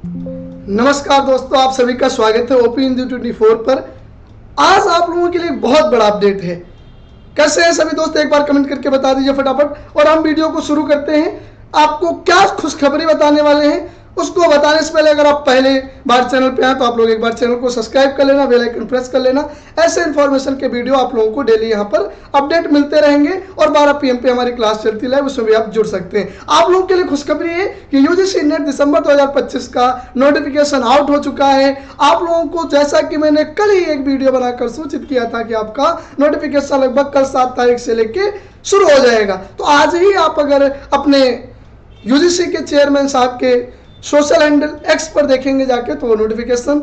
नमस्कार दोस्तों, आप सभी का स्वागत है ओपी हिंदी 24 पर। आज आप लोगों के लिए एक बहुत बड़ा अपडेट है। कैसे हैं सभी दोस्त, एक बार कमेंट करके बता दीजिए फटाफट। और हम वीडियो को शुरू करते हैं। आपको क्या खुशखबरी बताने वाले हैं उसको बताने से पहले अगर आप पहले बार चैनल पे हैं तो आप लोग एक बार चैनल को सब्सक्राइब कर लेना, बेल आइकन प्रेस कर लेना। ऐसे इन्फॉर्मेशन के वीडियो आप लोगों को डेली यहाँ पर अपडेट मिलते रहेंगे। और 12 PM पे हमारी क्लास चलती है, उसमें भी आप जुड़ सकते हैं। आप लोगों के लिए खुशखबरी है कि यूजीसी नेट दिसंबर 2025 का नोटिफिकेशन आउट हो चुका है। आप लोगों को जैसा कि मैंने कल ही एक वीडियो बनाकर सूचित किया था कि आपका नोटिफिकेशन लगभग कल 7 तारीख से लेके शुरू हो जाएगा। तो आज ही आप अगर अपने यूजीसी के चेयरमैन साहब के सोशल हैंडल एक्स पर देखेंगे जाके तो वो नोटिफिकेशन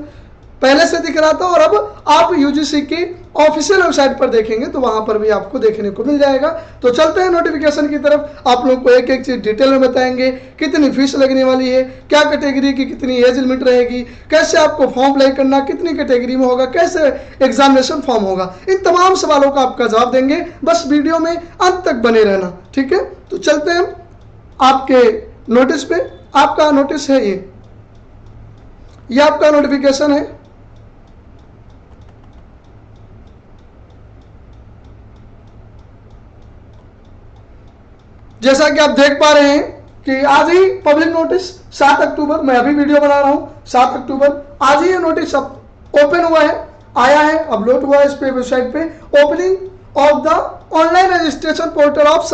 पहले से दिख रहा था, और अब आप यूजीसी की ऑफिशियल वेबसाइट पर देखेंगे तो वहां पर भी आपको देखने को मिल जाएगा। तो चलते हैं नोटिफिकेशन की तरफ। आप लोगों को एक एक चीज डिटेल में बताएंगे, कितनी फीस लगने वाली है, क्या कैटेगरी की कितनी एज लिमिट रहेगी, कैसे आपको फॉर्म अप्लाई करना, कितनी कैटेगरी में होगा, कैसे एग्जामिनेशन फॉर्म होगा, इन तमाम सवालों का आपका जवाब देंगे। बस वीडियो में अंत तक बने रहना, ठीक है। तो चलते हैं आपके नोटिस पे। आपका नोटिस है ये आपका नोटिफिकेशन है। जैसा कि आप देख पा रहे हैं कि आज ही पब्लिक नोटिस 7 अक्टूबर, मैं अभी वीडियो बना रहा हूं 7 अक्टूबर, आज ही ये नोटिस ओपन हुआ है, आया है, अपलोड हुआ है इस पे वेबसाइट पे। Opening of the online registration portal of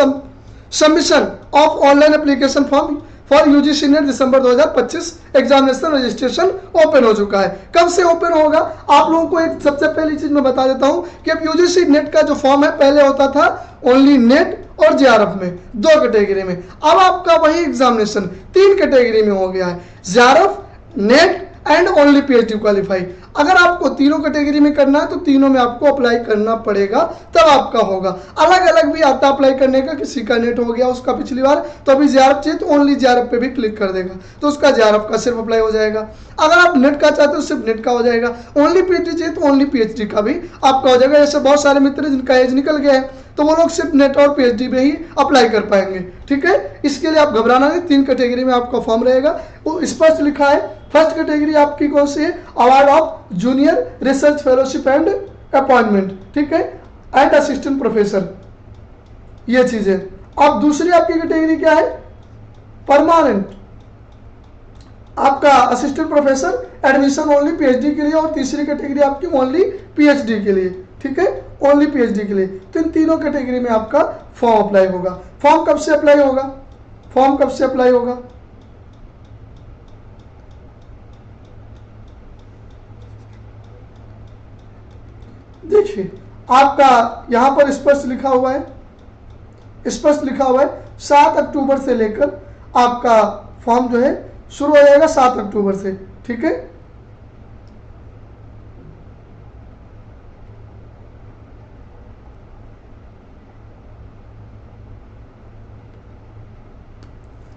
submission of online application form for UGC net December 2025 examination registration open हो चुका है। कब से ओपन होगा आप लोगों को एक सबसे पहली चीज मैं बता देता हूं कि अब यूजीसी नेट का जो फॉर्म है पहले होता था ओनली नेट और जेआरएफ में, 2 कैटेगरी में। अब आपका वही एग्जामिनेशन 3 कैटेगरी में हो गया है, JRF, net and only PhD qualify. अगर आपको तीनों कैटेगरी में करना है तो तीनों में आपको अप्लाई करना पड़ेगा, तब आपका होगा। अलग अलग भी आता अप्लाई करने का, किसी का नेट हो गया उसका पिछली बार, तो अभी जेआरएफ चाहिए तो ओनली जेआरएफ पे भी क्लिक कर देगा तो उसका जेआरएफ का सिर्फ अप्लाई हो जाएगा। अगर आप नेट का चाहते हो सिर्फ नेट का हो जाएगा। ओनली पीएचडी चाहिए तो ओनली पीएचडी का भी आपका हो जाएगा। जैसे बहुत सारे मित्र जिनका एज निकल गया है तो वो लोग सिर्फ नेट और पीएचडी में ही अप्लाई कर पाएंगे, ठीक है। इसके लिए आप घबराना नहीं, 3 कैटेगरी में आपका फॉर्म रहेगा। वो स्पष्ट लिखा है। फर्स्ट कैटेगरी आपकी कौन सी है? Award of junior research fellowship and appointment, ठीक है, एंड असिस्टेंट प्रोफेसर, ये चीजें। अब दूसरी आपकी कैटेगरी क्या है? परमानेंट, आपका assistant professor admission only PhD के लिए, और तीसरी कैटेगरी आपकी ओनली पीएचडी के लिए, ठीक है, ओनली पीएचडी के लिए। तो इन तीनों कैटेगरी में आपका फॉर्म अप्लाई होगा। फॉर्म कब से अप्लाई होगा? फॉर्म कब से अप्लाई होगा? देखिए आपका यहां पर स्पष्ट लिखा हुआ है, 7 अक्टूबर से लेकर आपका फॉर्म जो है शुरू हो जाएगा 7 अक्टूबर से, ठीक है।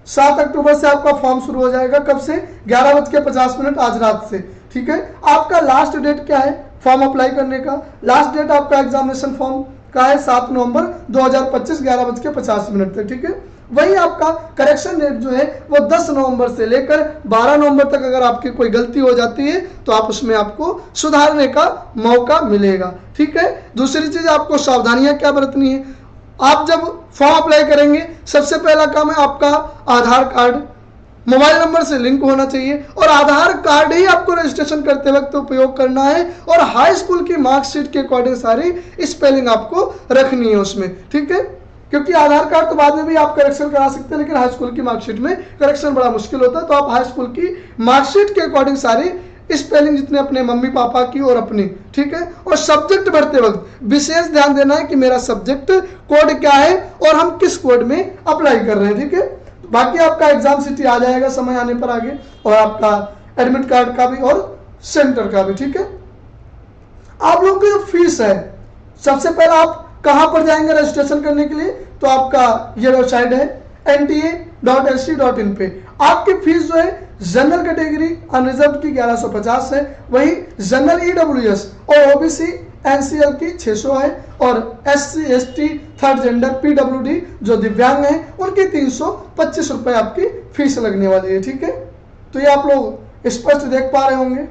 सात अक्टूबर से आपका फॉर्म शुरू हो जाएगा। कब से? 11:50 आज रात से, ठीक है। आपका लास्ट डेट क्या है फॉर्म अप्लाई करने का? लास्ट डेट आपका एग्जामिनेशन फॉर्म का है 7 नवंबर 2025 11:50 तक, ठीक है। वही आपका करेक्शन डेट जो है वो 10 नवंबर से लेकर 12 नवंबर तक अगर आपकी कोई गलती हो जाती है तो आप उसमें आपको सुधारने का मौका मिलेगा, ठीक है। दूसरी चीज आपको सावधानियां क्या बरतनी है? आप जब फॉर्म अप्लाई करेंगे सबसे पहला काम है आपका आधार कार्ड मोबाइल नंबर से लिंक होना चाहिए, और आधार कार्ड ही आपको रजिस्ट्रेशन करते वक्त उपयोग करना है। और हाई स्कूल की मार्कशीट के अकॉर्डिंग सारी स्पेलिंग आपको रखनी है उसमें, ठीक है। क्योंकि आधार कार्ड तो बाद में भी आप करेक्शन करा सकते हैं, लेकिन हाई स्कूल की मार्कशीट में करेक्शन बड़ा मुश्किल होता है। तो आप हाई स्कूल की मार्कशीट के अकॉर्डिंग सारी स्पेलिंग जितने अपने मम्मी पापा की और अपनी, ठीक है। और सब्जेक्ट भरते वक्त विशेष ध्यान देना है कि मेरा सब्जेक्ट कोड क्या है और हम किस कोड में अप्लाई कर रहे हैं, ठीक है। बाकी आपका एग्जाम सिटी आ जाएगा समय आने पर आगे, और आपका एडमिट कार्ड का भी और सेंटर का भी, ठीक है। आप लोगों की जो फीस है, सबसे पहले आप कहां पर जाएंगे रजिस्ट्रेशन करने के लिए? तो आपका ये वेबसाइट है nta.ac.in पे। आपकी फीस जो है जनरल कैटेगरी अनरिजर्व की 1150 है, वही जनरल ईडब्ल्यूएस और ओबीसी एनसीएल की 600 है, और SC ST third gender PWD जो दिव्यांग हैं उनकी 325 रुपए आपकी फीस लगने वाली है, ठीक है। तो ये आप लोग स्पष्ट देख पा रहे होंगे।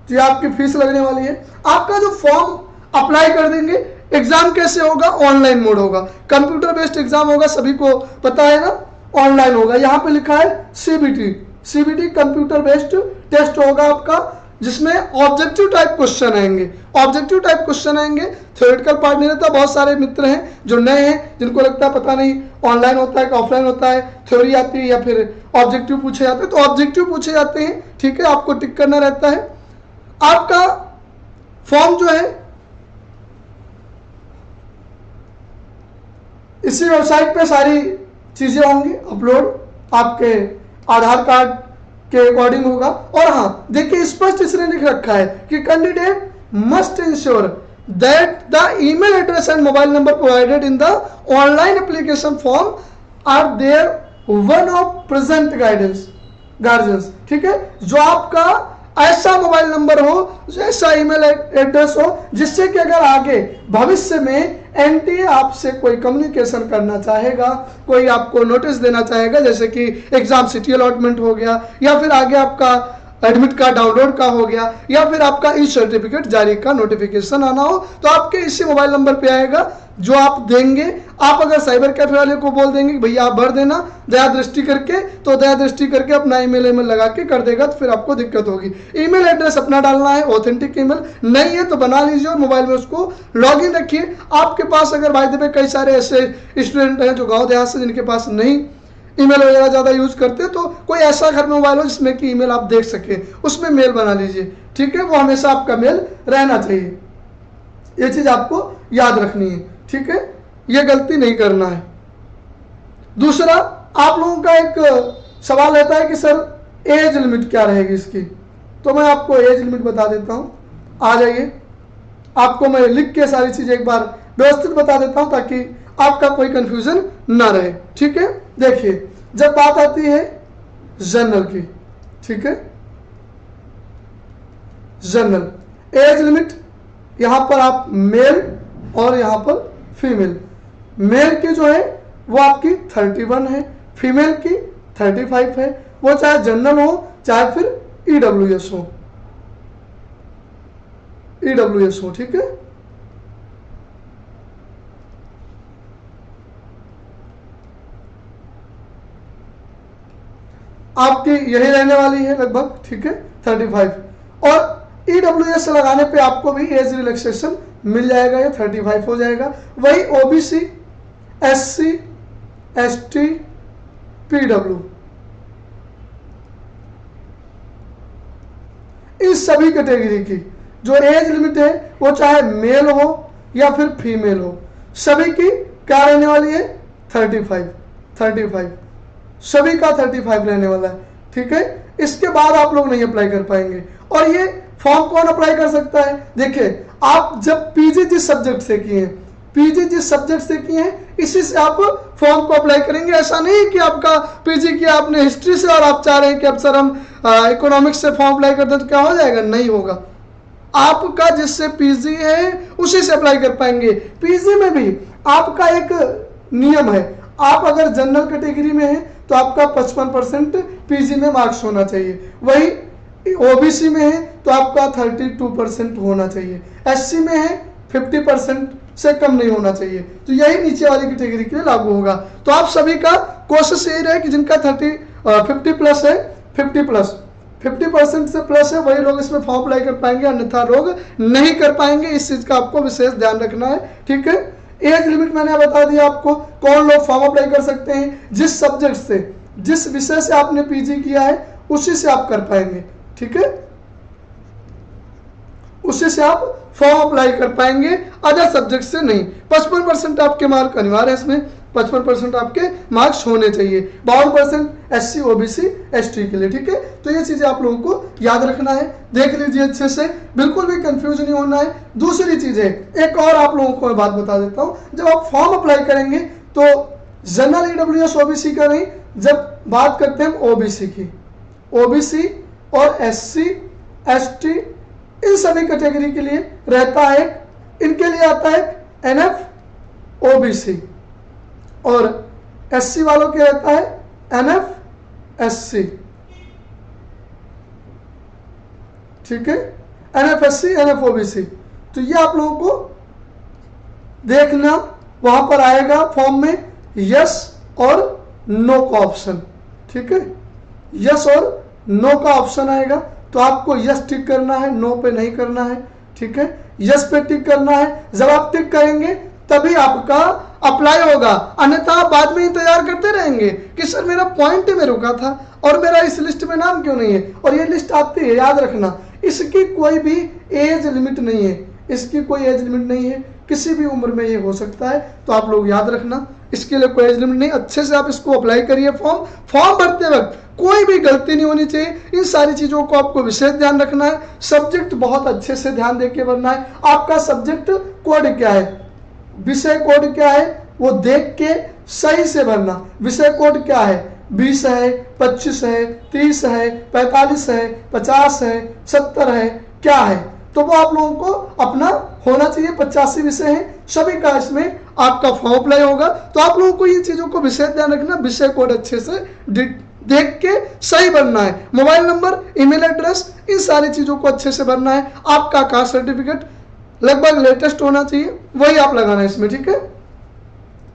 तो आपकी फीस लगने वाली है। आपका जो फॉर्म अप्लाई कर देंगे, एग्जाम कैसे होगा, ऑनलाइन मोड होगा, कंप्यूटर बेस्ड एग्जाम होगा, सभी को पता है ना, ऑनलाइन होगा। यहाँ पे लिखा है सीबीटी कंप्यूटर बेस्ड टेस्ट होगा आपका, जिसमें ऑब्जेक्टिव टाइप क्वेश्चन आएंगे। ऑब्जेक्टिव टाइप क्वेश्चन आएंगे, थ्योरेटिकल पार्ट नहीं रहता। बहुत सारे मित्र हैं जो नए हैं, जिनको लगता है पता नहीं ऑनलाइन होता है कि ऑफलाइन होता है, थ्योरी आती है या फिर ऑब्जेक्टिव पूछे जाते हैं। तो ऑब्जेक्टिव पूछे जाते हैं, ठीक है, आपको टिक करना रहता है। आपका फॉर्म जो है इसी वेबसाइट पे सारी चीजें होंगी अपलोड, आपके आधार कार्ड के अकॉर्डिंग होगा। और हाँ देखिए, स्पष्ट इसने लिख रखा है कि candidate must ensure that the email address and mobile number provided in the online application form are their one of present guardians. ठीक है, जो आपका ऐसा मोबाइल नंबर हो, ऐसा ईमेल एड्रेस हो, जिससे कि अगर आगे भविष्य में एनटीए आपसे कोई कम्युनिकेशन करना चाहेगा, कोई आपको नोटिस देना चाहेगा, जैसे कि एग्जाम सिटी अलॉटमेंट हो गया, या फिर आगे आपका एडमिट कार्ड डाउनलोड का हो गया, या फिर आपका ई सर्टिफिकेट जारी का नोटिफिकेशन आना हो, तो आपके इसी मोबाइल नंबर पे आएगा जो आप देंगे। आप अगर साइबर कैफे वाले को बोल देंगे कि भैया आप भर देना दया दृष्टि करके, तो दया दृष्टि करके अपना ईमेल लगा के कर देगा, तो फिर आपको दिक्कत होगी। ईमेल एड्रेस अपना डालना है, ऑथेंटिक ईमेल नहीं है तो बना लीजिए और मोबाइल में उसको लॉग इन रखिए। आपके पास अगर बाय द वे कई सारे ऐसे स्टूडेंट हैं जो गाँव देहात से, जिनके पास नहीं ईमेल वगैरह ज़्यादा यूज करते, तो कोई ऐसा घर में मोबाइल हो जिसमें कि ईमेल आप देख सके, उसमें मेल बना लीजिए। ठीक है, वो हमेशा आपका मेल रहना चाहिए, ये चीज़ आपको याद रखनी है। ठीक है, ये गलती नहीं करना है। दूसरा, आप लोगों का एक सवाल रहता है कि सर एज लिमिट क्या रहेगी इसकी, तो मैं आपको एज लिमिट बता देता हूँ। आ जाइए, आपको मैं लिख के सारी चीज़ें एक बार व्यवस्थित बता देता हूँ ताकि आपका कोई कंफ्यूजन ना रहे। ठीक है, देखिए, जब बात आती है जनरल की, ठीक है, जनरल एज लिमिट, यहां पर आप मेल और यहां पर फीमेल, मेल की जो है वो आपकी 31 है, फीमेल की 35 है। वो चाहे जनरल हो चाहे फिर ईडब्ल्यूएस हो, ठीक है। आपकी यही रहने वाली है लगभग, ठीक है, 35। और ईडब्ल्यूएस लगाने पे आपको भी एज रिलैक्सेशन मिल जाएगा, ये 35 हो जाएगा। वही ओबीसी, एससी, एसटी, पीडब्ल्यू, इस सभी कैटेगरी की जो एज लिमिट है वो चाहे मेल हो या फिर फीमेल हो, सभी की क्या रहने वाली है, 35, सभी का 35 रहने वाला है। ठीक है, इसके बाद आप लोग नहीं अप्लाई कर पाएंगे। और ये फॉर्म कौन अप्लाई कर सकता है, देखिए, आप जब पीजी जिस सब्जेक्ट से किए हैं, पीजी जिस सब्जेक्ट से किए हैं, इसी से आप फॉर्म को अप्लाई करेंगे। ऐसा नहीं कि आपका पीजी किया आपने हिस्ट्री से और आप चाह रहे हैं कि अब सर हम इकोनॉमिक्स से फॉर्म अप्लाई करते तो क्या हो जाएगा, नहीं होगा। आपका जिससे पीजी है उसी से अप्लाई कर पाएंगे। पीजी में भी आपका एक नियम है, आप अगर जनरल कैटेगरी में हैं तो आपका 55% पीजी में मार्क्स होना चाहिए, वही ओबीसी में है तो आपका 32% होना चाहिए, एससी में है 50% से कम नहीं होना चाहिए। तो यही नीचे वाली कैटेगरी के लिए लागू होगा। तो आप सभी का कोशिश यही रहे कि जिनका 50 प्लस है, 50% से प्लस है, वही लोग इसमें फॉर्म अप्लाई कर पाएंगे, अन्यथा लोग नहीं कर पाएंगे। इस चीज का आपको विशेष ध्यान रखना है। ठीक है, एज लिमिट मैंने बता दिया आपको, कौन लोग फॉर्म अप्लाई कर सकते हैं, जिस सब्जेक्ट से, जिस विषय से आपने पीजी किया है उसी से आप कर पाएंगे। ठीक है, उसी से आप फॉर्म अप्लाई कर पाएंगे, अदर सब्जेक्ट से नहीं। 55% आपके मार्क अनिवार्य है, इसमें 55% आपके मार्क्स होने चाहिए, 52% एससी, ओबीसी, एसटी के लिए। ठीक है, तो ये चीजें आप लोगों को याद रखना है, देख लीजिए अच्छे से, बिल्कुल भी कंफ्यूज नहीं होना है। दूसरी चीज है, एक और आप लोगों को मैं बात बता देता हूं, जब आप फॉर्म अप्लाई करेंगे तो जनरल, ईडब्ल्यूएस, ओबीसी का नहीं, जब बात करते हैं ओबीसी की, ओबीसी और एससी, एसटी, इन सभी कैटेगरी के लिए रहता है, इनके लिए आता है एनएफ ओबीसी, और एससी वालों के रहता है एनएफएससी, ठीक है, एनएफएससी एनएफओबीसी। तो ये आप लोगों को देखना, वहां पर आएगा फॉर्म में यस और नो का ऑप्शन, ठीक है, यस और नो का ऑप्शन आएगा, तो आपको यस टिक करना है, नो पे नहीं करना है, ठीक है, यस पे टिक करना है। जब आप टिक करेंगे तभी आपका अप्लाई होगा, अन्यथा आप बाद में इंतजार करते रहेंगे कि सर मेरा पॉइंट में रुका था और मेरा इस लिस्ट में नाम क्यों नहीं है। और ये लिस्ट आती है, याद रखना, इसकी कोई भी एज लिमिट नहीं है, इसकी कोई एज लिमिट नहीं है, किसी भी उम्र में ये हो सकता है, तो आप लोग याद रखना, इसके लिए कोई एज लिमिट नहीं। अच्छे से आप इसको अप्लाई करिए। फॉर्म भरते वक्त कोई भी गलती नहीं होनी चाहिए। इन सारी चीजों को आपको विशेष ध्यान रखना है। सब्जेक्ट बहुत अच्छे से ध्यान देके भरना है। आपका सब्जेक्ट कोड क्या है, विषय कोड क्या है, वो देख के सही से भरना। विषय कोड क्या है, 20 है, 25 है, 30 है, 45 है, 50 है, 70 है, क्या है, तो वो आप लोगों को अपना होना चाहिए। 85 विषय है, सभी का इसमें आपका फॉर्म अप्लाई होगा। तो आप लोगों को ये चीजों को विशेष ध्यान रखना, विषय कोड अच्छे से देख के सही भरना है। मोबाइल नंबर, ईमेल एड्रेस, इन सारी चीजों को अच्छे से भरना है। आपका कास्ट सर्टिफिकेट लगभग लेटेस्ट होना चाहिए, वही आप लगाना है इसमें, ठीक है।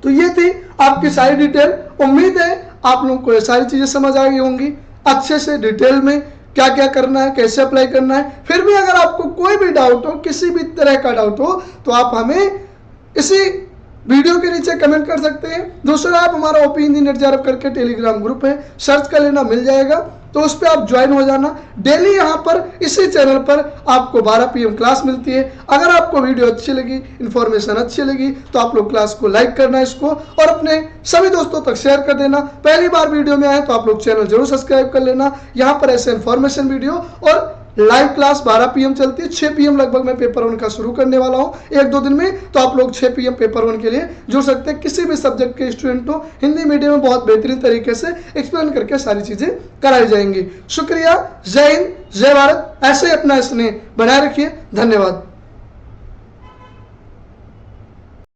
तो ये थी आपकी सारी डिटेल। उम्मीद है आप लोगों को ये सारी चीजें समझ आ गई होंगी अच्छे से, डिटेल में क्या क्या करना है, कैसे अप्लाई करना है। फिर भी अगर आपको कोई भी डाउट हो, किसी भी तरह का डाउट हो, तो आप हमें इसी वीडियो के नीचे कमेंट कर सकते हैं। दूसरा, आप हमारा ओपी हिंदी नेट जेआरएफ करके टेलीग्राम ग्रुप है, सर्च कर लेना, मिल जाएगा, तो उस पर आप ज्वाइन हो जाना। डेली यहाँ पर इसी चैनल पर आपको 12 PM क्लास मिलती है। अगर आपको वीडियो अच्छी लगी, इन्फॉर्मेशन अच्छी लगी, तो आप लोग क्लास को लाइक करना इसको और अपने सभी दोस्तों तक शेयर कर देना। पहली बार वीडियो में आए तो आप लोग चैनल जरूर सब्सक्राइब कर लेना। यहाँ पर ऐसे इन्फॉर्मेशन वीडियो और लाइव क्लास 12 PM चलती है। 6 PM लगभग मैं पेपर 1 का शुरू करने वाला हूँ 1-2 दिन में, तो आप लोग 6 PM पेपर 1 के लिए जुड़ सकते हैं। किसी भी सब्जेक्ट के स्टूडेंट हो, हिंदी मीडियम में बहुत बेहतरीन तरीके से एक्सप्लेन करके सारी चीजें कराई जाएंगी। शुक्रिया, जय हिंद, जय भारत। ऐसे ही अपना स्नेह बनाए रखिए। धन्यवाद।